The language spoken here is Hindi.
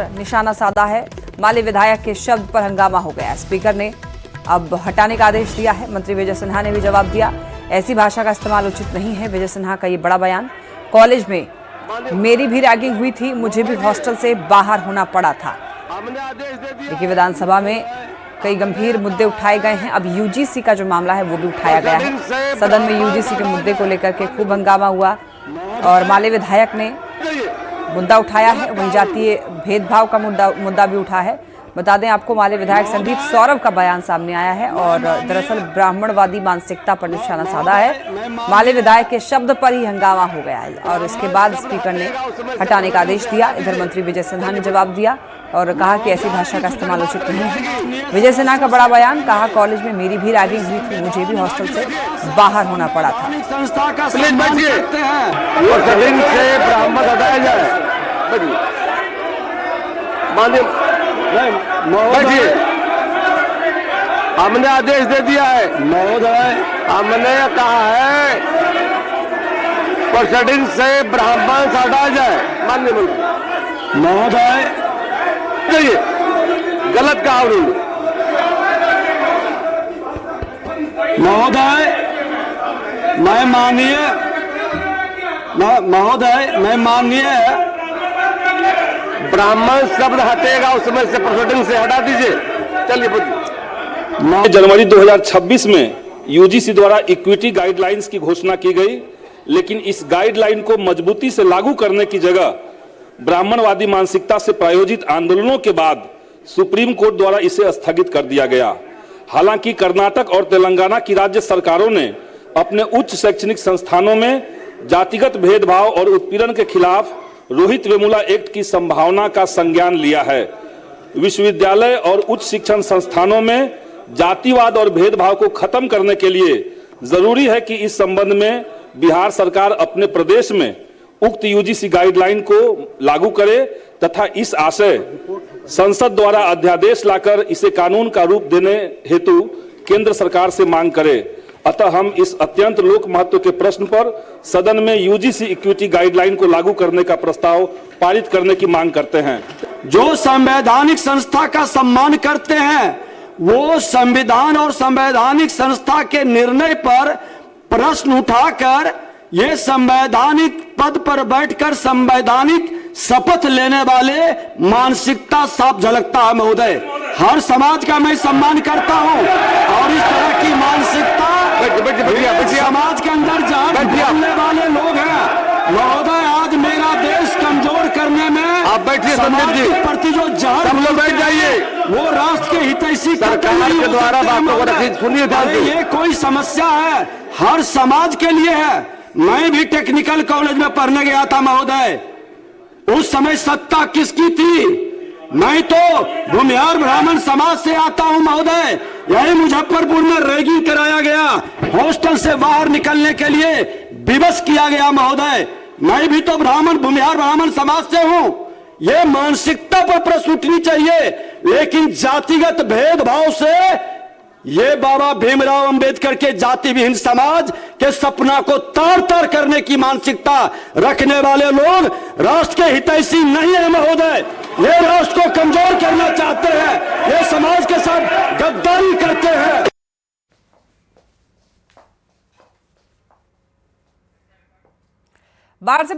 निशाना साधा है। माले विधायक के शब्द पर हंगामा हो गया। स्पीकर ने अब हटाने का आदेश दिया है। मंत्री विजय सिन्हा ने भी जवाब दिया, ऐसी भाषा का इस्तेमाल उचित नहीं है। विजय सिन्हा का ये बड़ा बयान। कॉलेज में मेरी भी रैगिंग हुई थी, मुझे भी हॉस्टल से बाहर होना पड़ा था। देखिए, विधानसभा में कई गंभीर मुद्दे उठाए गए हैं। अब यूजीसी का जो मामला है वो भी उठाया गया है। सदन में यूजीसी के मुद्दे को लेकर के खूब हंगामा हुआ और माले विधायक ने मुद्दा उठाया है। वहीं जातीय भेदभाव का मुद्दा भी उठा है। बता दें आपको, माले विधायक संदीप सौरभ का बयान सामने आया है और दरअसल ब्राह्मणवादी मानसिकता पर निशाना साधा है। माले विधायक के शब्द पर ही हंगामा हो गया है और इसके बाद स्पीकर ने हटाने का आदेश दिया। इधर मंत्री विजय सिन्हा ने जवाब दिया और कहा कि ऐसी भाषा का इस्तेमाल उचित नहीं है। विजय सिन्हा का बड़ा बयान, कहा कॉलेज में मेरी भी रैगिंग हुई थी, मुझे भी हॉस्टल से बाहर होना पड़ा था। संस्था का सम्मान करते हैं और सदन से ब्राह्मण हटाया जाए। बैठिए, हमने आदेश दे दिया है महोदय। हमने कहा है प्रोसीडिंग से ब्राह्मण हटाया जाए। माननीय मंत्री महोदय, गलत कहा उन्होंने। महोदय, मैं माननीय ब्राह्मण शब्द हटेगा उसमें से प्रोसीडिंग से हटा दीजिए। चलिए बोलिए। जनवरी 2026 में यूजीसी द्वारा इक्विटी गाइडलाइंस की घोषणा की गई, लेकिन इस गाइडलाइन को मजबूती से लागू करने की जगह ब्राह्मणवादी मानसिकता से प्रायोजित आंदोलनों के बाद सुप्रीम कोर्ट द्वारा इसे स्थगित कर दिया गया। हालांकि कर्नाटक और तेलंगाना की राज्य सरकारों ने अपने उच्च शैक्षणिक संस्थानों में जातिगत भेदभाव और उत्पीड़न के खिलाफ रोहित वेमुला एक्ट की संभावना का संज्ञान लिया है। विश्वविद्यालय और उच्च शिक्षण संस्थानों में जातिवाद और भेदभाव को खत्म करने के लिए जरूरी है कि इस संबंध में बिहार सरकार अपने प्रदेश में उक्त यूजीसी गाइडलाइन को लागू करे तथा इस आशय संसद द्वारा अध्यादेश लाकर इसे कानून का रूप देने हेतु केंद्र सरकार से मांग करे। अतः हम इस अत्यंत लोक महत्व के प्रश्न पर सदन में यूजीसी इक्विटी गाइडलाइन को लागू करने का प्रस्ताव पारित करने की मांग करते हैं। जो संवैधानिक संस्था का सम्मान करते हैं वो संविधान और संवैधानिक संस्था के निर्णय पर प्रश्न उठाकर ये संवैधानिक पद पर बैठकर संवैधानिक शपथ लेने वाले मानसिकता साफ झलकता है महोदय। हर समाज का मैं सम्मान करता हूं और इस तरह की मानसिकता समाज के अंदर जहां बोलने वाले लोग हैं महोदय, आज मेरा देश कमजोर करने में आप बैठिए समाज के प्रति जो जहर बैठ जाइए, वो राष्ट्र के हितैषी सरकार के द्वारा बातों को सुनिए। ये कोई समस्या है, हर समाज के लिए है। मैं भी टेक्निकल कॉलेज में पढ़ने गया था महोदय, उस समय सत्ता किसकी थी? मैं तो भूमिहार ब्राह्मण समाज से आता हूं महोदय। यही मुजफ्फरपुर में रैगिंग कराया गया, हॉस्टल से बाहर निकलने के लिए विवश किया गया महोदय। मैं भी तो भूमिहार ब्राह्मण समाज से हूं। ये मानसिकता पर प्रश्न उठनी चाहिए, लेकिन जातिगत भेदभाव से ये बाबा भीमराव अंबेडकर के जाति विहीन समाज के सपना को तार तार करने की मानसिकता रखने वाले लोग राष्ट्र के हितैषी नहीं है महोदय। ये राष्ट्र को कमजोर करना चाहते हैं, ये समाज के साथ गद्दारी करते हैं। बाहर से